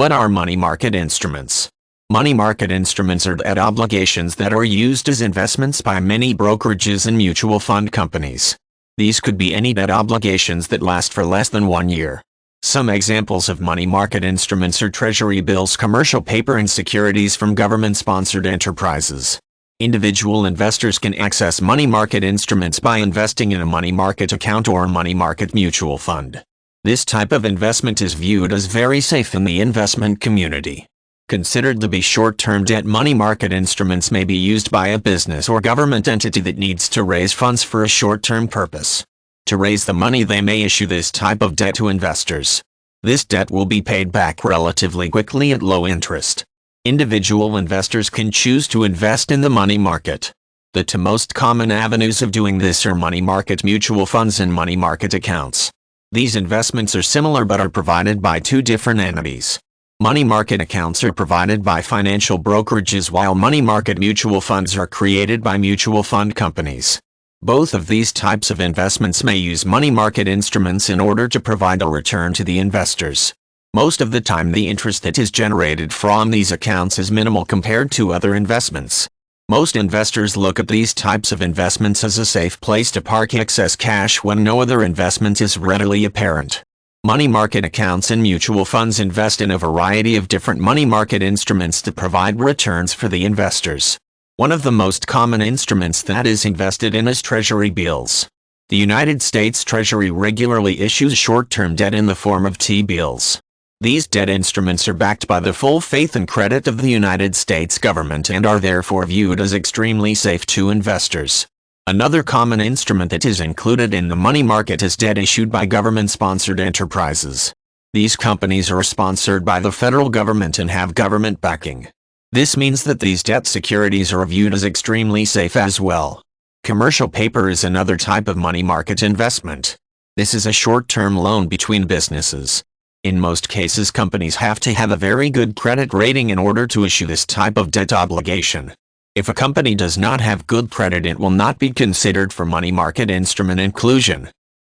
What are money market instruments? Money market instruments are debt obligations that are used as investments by many brokerages and mutual fund companies. These could be any debt obligations that last for less than 1 year. Some examples of money market instruments are treasury bills, commercial paper, and securities from government-sponsored enterprises. Individual investors can access money market instruments by investing in a money market account or a money market mutual fund. This type of investment is viewed as very safe in the investment community. Considered to be short-term debt, money market instruments may be used by a business or government entity that needs to raise funds for a short-term purpose. To raise the money, they may issue this type of debt to investors. This debt will be paid back relatively quickly at low interest. Individual investors can choose to invest in the money market. The two most common avenues of doing this are money market mutual funds and money market accounts. These investments are similar but are provided by two different entities. Money market accounts are provided by financial brokerages, while money market mutual funds are created by mutual fund companies. Both of these types of investments may use money market instruments in order to provide a return to the investors. Most of the time, the interest that is generated from these accounts is minimal compared to other investments. Most investors look at these types of investments as a safe place to park excess cash when no other investment is readily apparent. Money market accounts and mutual funds invest in a variety of different money market instruments to provide returns for the investors. One of the most common instruments that is invested in is treasury bills. The United States Treasury regularly issues short-term debt in the form of T-bills. These debt instruments are backed by the full faith and credit of the United States government and are therefore viewed as extremely safe to investors. Another common instrument that is included in the money market is debt issued by government-sponsored enterprises. These companies are sponsored by the federal government and have government backing. This means that these debt securities are viewed as extremely safe as well. Commercial paper is another type of money market investment. This is a short-term loan between businesses. In most cases, companies have to have a very good credit rating in order to issue this type of debt obligation. If a company does not have good credit, it will not be considered for money market instrument inclusion.